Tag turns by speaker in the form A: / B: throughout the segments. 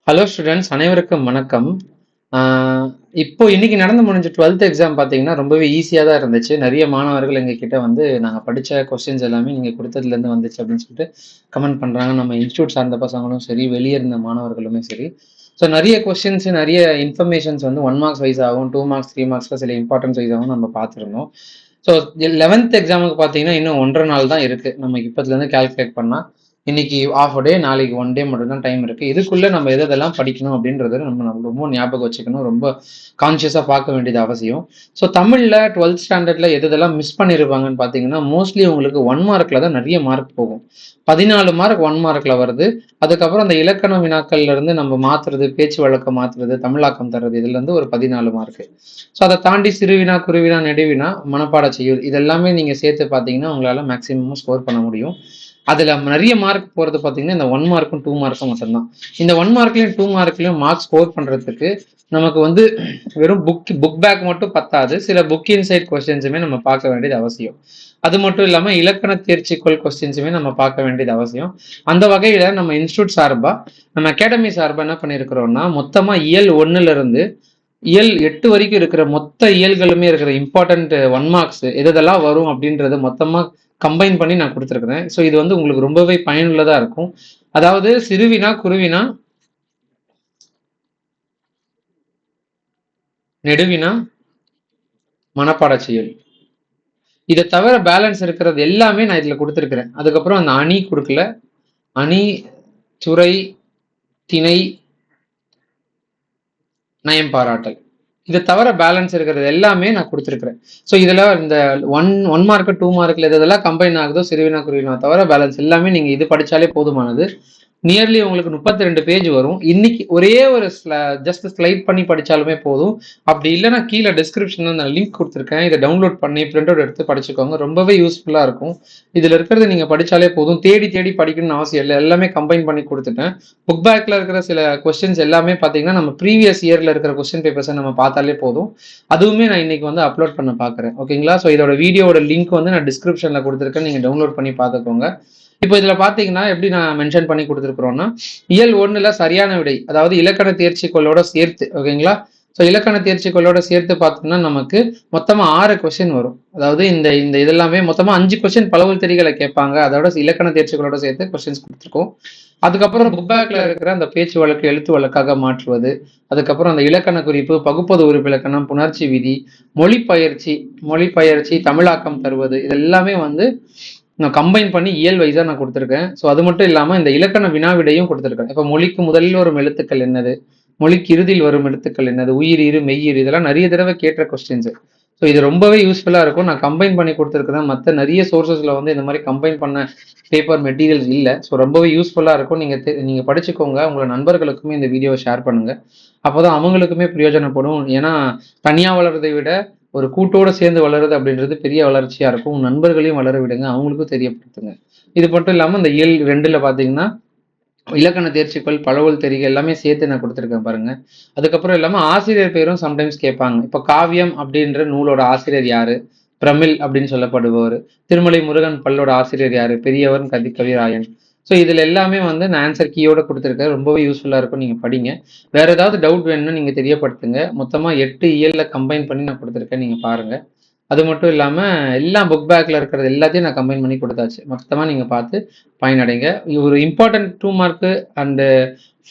A: Hello students, அனைவருக்கும் வணக்கம். இப்போ இன்னைக்கு நடந்து முடிஞ்ச 12th எக்ஸாம் பார்த்தீங்கன்னா ரொம்பவே ஈஸியாக தான் இருந்துச்சு. நிறைய மாணவர்கள் எங்ககிட்ட வந்து நாங்கள் படித்த கொஸ்டின்ஸ் எல்லாமே நீங்கள் கொடுத்ததுலேருந்து வந்துச்சு அப்படின்னு சொல்லிட்டு கமெண்ட் பண்ணுறாங்க. நம்ம இன்ஸ்டியூட் சார்ந்த பசங்களும் சரி, வெளியே இருந்த மாணவர்களுமே சரி. ஸோ நிறைய கொஸ்டின்ஸ், நிறைய இன்ஃபர்மேஷன்ஸ் வந்து 1 மார்க்ஸ் வைஸ் ஆகும், 2 மார்க்ஸ், 3 மார்க்ஸில் சில இம்பார்ட்டன்ஸ் வைஸ் ஆகும் நம்ம பார்த்துருந்தோம். ஸோ 11th எக்ஸாமுக்கு பார்த்தீங்கன்னா இன்னும் 1.5 நாள் தான் இருக்குது. நம்ம இப்போதுலேருந்து கால்குலேட் பண்ணால் இன்னைக்கு ஆஃப் டே, நாளைக்கு 1 டே மட்டும் தான் டைம் இருக்கு. இதுக்குள்ள நம்ம எதெல்லாம் படிக்கணும் அப்படின்றத நம்ம ரொம்ப ஞாபகம் வச்சுக்கணும். ரொம்ப கான்சியஸா பார்க்க வேண்டியது அவசியம். ஸோ தமிழ்ல 12th ஸ்டாண்டர்ட்ல எதெல்லாம் மிஸ் பண்ணிருப்பாங்கன்னு பாத்தீங்கன்னா, மோஸ்ட்லி உங்களுக்கு 1 மார்க்ல தான் நிறைய மார்க் போகும். 14 மார்க் 1 மார்க்ல வருது. அதுக்கப்புறம் அந்த இலக்கண வினாக்கள்ல இருந்து நம்ம மாத்துறது, பேச்சு வழக்கம் மாத்துறது, தமிழாக்கம் தர்றது, இதுல இருந்து ஒரு 14 மார்க். ஸோ அதை தாண்டி சிறுவினா, குருவினா, நெடுவினா, மனப்பாட செய்யுள், இதெல்லாமே நீங்க சேர்த்து பாத்தீங்கன்னா உங்களால மேக்சிமம் ஸ்கோர் பண்ண முடியும். அதுல நிறைய மார்க் போறது பாத்தீங்கன்னா இந்த 1 மார்க்கும் 2 மார்க்கும் மட்டும்தான். இந்த 1 மார்க்லயும் 2 மார்க்லயும் மார்க் ஸ்கோர் பண்றதுக்கு நமக்கு வந்து வெறும் புக் பேக் மட்டும் பத்தாது. சில புக் இன்சைட் கொஸ்டின்ஸுமே நம்ம பார்க்க வேண்டியது அவசியம். அது மட்டும் இல்லாம இலக்கண தேர்ச்சிக்கோள் கொஸ்டின்ஸுமே நம்ம பார்க்க வேண்டியது அவசியம். அந்த வகையில நம்ம இன்ஸ்டியூட் சார்பா, நம்ம அகாடமி சார்பா என்ன பண்ணிருக்கிறோம்னா, மொத்தமா இயல் 1ல இருந்து இயல் 8 வரைக்கும் இருக்கிற மொத்த இயல்களுமே இருக்கிற இம்பார்ட்டன்ட் 1 மார்க்ஸ் எதெல்லாம் வரும் அப்படின்றத மொத்தமா கம்பைன் பண்ணி நான் கொடுத்துருக்கிறேன். ஸோ இது வந்து உங்களுக்கு ரொம்பவே பயனுள்ளதா இருக்கும். அதாவது சிறுவினா, குருவினா, நெடுவினா, மனப்பாட செயல், இதை தவிர பேலன்ஸ் இருக்கிறது எல்லாமே நான் இதுல கொடுத்துருக்கிறேன். அதுக்கப்புறம் அந்த அணி கொடுக்கல. அணி, துறை, திணை, நயம் பாராட்டல், இதை தவிர பேலன்ஸ் இருக்கிறது எல்லாமே நான் கொடுத்துருக்கிறேன். ஸோ இதுல இந்த ஒன் மார்க் 2 மார்க்ல இதெல்லாம் கம்பைன் ஆகுதோ, சிறுவினா குருவினா தவிர பேலன்ஸ் எல்லாமே நீங்க இது படிச்சாலே போதுமானது. நியர்லி உங்களுக்கு 32 பேஜ் வரும். இன்னைக்கு ஒரே ஒரு ஜஸ்ட் ஸ்லைட் பண்ணி படிச்சாலுமே போதும். அப்படி இல்லைன்னா கீழே டிஸ்கிரிப்ஷன்ல நான் லிங்க் கொடுத்துருக்கேன். இதை டவுன்லோட் பண்ணி பிரிண்ட் அவுட் எடுத்து படிச்சுக்கோங்க. ரொம்பவே யூஸ்ஃபுல்லா இருக்கும். இதுல இருக்கிறத நீங்க படிச்சாலே போதும். தேடி தேடி படிக்கணும்னு அவசியம் இல்லை. எல்லாமே கம்பைன் பண்ணி கொடுத்துட்டேன். புக் பேக்ல இருக்கிற சில கொஸ்டின்ஸ் எல்லாமே பாத்தீங்கன்னா நம்ம ப்ரீவியஸ் இயர்ல இருக்கிற கொஸ்டின் பேப்பர்ஸை நம்ம பார்த்தாலே போதும். அதுவுமே நான் இன்னைக்கு வந்து அப்லோட் பண்ண பாக்குறேன். ஓகேங்களா? ஸோ இதோட வீடியோட லிங்க் வந்து நான் டிஸ்கிரிப்ஷன்ல கொடுத்துருக்கேன். நீங்க டவுன்லோட் பண்ணி பார்த்துக்கோங்க. இப்போ இதுல பாத்தீங்கன்னா எப்படி நான் மென்ஷன் பண்ணி கொடுத்துருக்கிறோம்னா, இயல் 1ல சரியான விடை, அதாவது இலக்கண தேர்ச்சிக்கோளோட சேர்த்து, ஓகேங்களா? ஸோ இலக்கண தேர்ச்சிக்கோளோட சேர்த்து பார்த்தோம்னா நமக்கு மொத்தமா 6 கொஸ்டின் வரும். அதாவது இந்த இந்த இதெல்லாமே மொத்தமா 5 கொஸ்டின் பலவல் தெரிகளை கேட்பாங்க. அதோட இலக்கண தேர்ச்சிகளோட சேர்த்து கொஸ்டின்ஸ் கொடுத்துருக்கோம். அதுக்கப்புறம் புக் பேக்ல இருக்கிற அந்த பேச்சு வழக்கு எழுத்து வழக்காக மாற்றுவது, அதுக்கப்புறம் அந்த இலக்கண குறிப்பு, பகுப்பது உறுப்பு இலக்கணம், புணர்ச்சி விதி, மொழிப்பெயர்ச்சி, தமிழாக்கம் தருவது, இது எல்லாமே வந்து நான் கம்பைன் பண்ணி இயல் வைஸா நான் கொடுத்துருக்கேன். ஸோ அது மட்டும் இல்லாம இந்த இலக்கண வினாவிடையும் கொடுத்துருக்கேன். இப்போ மொழிக்கு முதலில் வரும் எழுத்துக்கள் என்னது, மொழிக்கு இறுதியில் வரும் எழுத்துக்கள் என்னது, உயிர் இரு, மெய்யிரு, இதெல்லாம் நிறைய தடவை கேட்ட கொஸ்டின்ஸ். ஸோ இது ரொம்பவே யூஸ்ஃபுல்லா இருக்கும். நான் கம்பைன் பண்ணி கொடுத்துருக்கிறேன். மற்ற நிறைய சோர்சஸ்ல வந்து இந்த மாதிரி கம்பைன் பண்ண பேப்பர் மெட்டீரியல்ஸ் இல்லை. ஸோ ரொம்பவே யூஸ்ஃபுல்லா இருக்கும். நீங்க படிச்சுக்கோங்க. உங்களோட நண்பர்களுக்குமே இந்த வீடியோவை ஷேர் பண்ணுங்க. அப்போதான் அவங்களுக்குமே பிரயோஜனப்படும். ஏன்னா தனியா வளர்றதை விட ஒரு கூட்டோட சேர்ந்து வளருது அப்படின்றது பெரிய வளர்ச்சியா இருக்கும். நண்பர்களையும் வளர விடுங்க, அவங்களுக்கும் தெரியப்படுத்துங்க. இது மட்டும் இல்லாம இந்த இயல் 2ல பாத்தீங்கன்னா இலக்கண தேர்ச்சிகள், பழவல் தெரிகை எல்லாமே சேர்த்து நான் கொடுத்துருக்கேன் பாருங்க. அதுக்கப்புறம் இல்லாம ஆசிரியர் பேரும் சம்டைம்ஸ் கேட்பாங்க. இப்ப காவியம் அப்படின்ற நூலோட ஆசிரியர் யாரு, பிரமிழ் அப்படின்னு சொல்லப்படுபவர். திருமலை முருகன் பல்லோட ஆசிரியர் யாரு, பெரியவர் கவிராயன். ஸோ இதுல எல்லாமே வந்து நான் ஆன்சர் கீயோட கொடுத்துருக்கேன். ரொம்பவே யூஸ்ஃபுல்லா இருக்கும். நீங்க படிங்க. வேற ஏதாவது டவுட் வேணும்னா நீங்க தெரியப்படுத்துங்க. மொத்தமா 8 இயல்ல கம்பைன் பண்ணி நான் கொடுத்துருக்கேன். நீங்க பாருங்க. அது மட்டும் இல்லாம எல்லாம் புக் பேக்ல இருக்கிறது எல்லாத்தையும் நான் கம்பைன் பண்ணி கொடுத்தாச்சு. மொத்தமா நீங்க பார்த்து பயனடைங்க. ஒரு இம்பார்ட்டன்ட் 2 மார்க் அண்ட்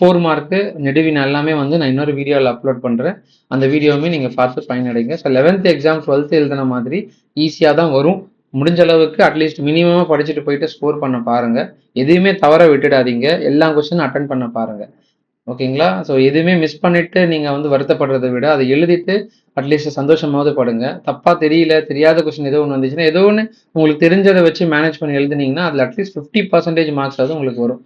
A: 4 மார்க் நெடுவினா எல்லாமே வந்து நான் இன்னொரு வீடியோவில் அப்லோட் பண்றேன். அந்த வீடியோவுமே நீங்க பார்த்து பயனடைங்க. ஸோ 11th எக்ஸாம் 12th எழுதின மாதிரி ஈஸியா தான் வரும். முடிஞ்ச அளவுக்கு அட்லீஸ்ட் மினிமமா படிச்சுட்டு போயிட்டு ஸ்கோர் பண்ண பாருங்க. எதையுமே தவற விட்டுடாதீங்க. எல்லா கொஸ்டினும் அட்டன் பண்ண பாருங்க. ஓகேங்களா? ஸோ எதுவுமே மிஸ் பண்ணிட்டு நீங்க வந்து வருத்தப்படுறதை விட அதை எழுதிட்டு அட்லீஸ்ட் சந்தோஷமாவது படுங்க. தப்பா தெரியல, தெரியாத கொஸ்டின் ஏதோ ஒன்று வந்துச்சுன்னா ஏதோ ஒன்று உங்களுக்கு தெரிஞ்சதை வச்சு மேனேஜ் பண்ணி எழுதுனீங்கன்னா அதுல அட்லீஸ்ட் 50% மார்க்ஸ் ஆகுது உங்களுக்கு வரும்.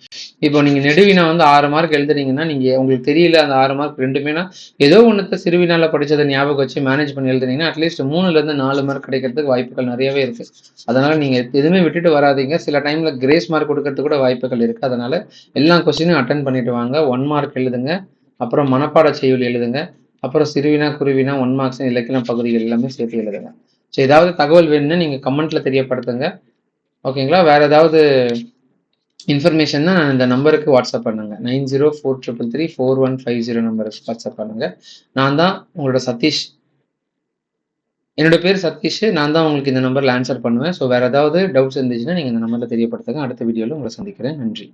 A: இப்போ நீங்க நெடுவினா வந்து 6 மார்க் எழுதுறீங்கன்னா நீங்க உங்களுக்கு தெரியல அந்த 6 மார்க் ரெண்டுமேனா ஏதோ ஒன்றத்தை சிறுவினால படிச்சதை ஞாபகம் வச்சு மேனேஜ் பண்ணி எழுதுனீங்கன்னா அட்லீஸ்ட் 3ல இருந்து 4 மார்க் கிடைக்கிறதுக்கு வாய்ப்புகள் நிறையவே இருக்கு. அதனால நீங்க எதுவுமே விட்டுட்டு வராதீங்க. சில டைம்ல கிரேஸ் மார்க் கொடுக்கறதுக்கு கூட வாய்ப்புகள் இருக்கு. அதனால எல்லா கொஸ்டினும் அட்டன் பண்ணிட்டு வாங்க. 1 மார்க் எழுதுங்க, அப்புறம் மனப்பாட செய்யுள் எழுதுங்க, அப்புறம் சிறுவினா குருவினா 1 மார்க்ஸ் இலக்கண பகுதிகள் எல்லாமே சேர்த்து எழுதுங்க. ஸோ ஏதாவது தகவல் வேணும்னா நீங்க கமெண்ட்ல தெரியப்படுத்துங்க. ஓகேங்களா? வேற ஏதாவது இன்ஃபர்மேஷன்னா இந்த நம்பருக்கு வாட்ஸ்அப் பண்ணுங்க. 9043334150 நம்பருக்கு வாட்ஸ்அப் பண்ணுங்க. நான் தான் உங்களோட சதீஷ். என்னோட பேர் சதீஷ். நான் தான் உங்களுக்கு இந்த நம்பர்ல ஆன்சர் பண்ணுவேன். ஸோ வேற ஏதாவது டவுட்ஸ் இருந்துச்சுன்னா நீங்க இந்த நம்பர்ல தெரியப்படுத்துங்க. அடுத்த வீடியோல உங்களை சந்திக்கிறேன். நன்றி.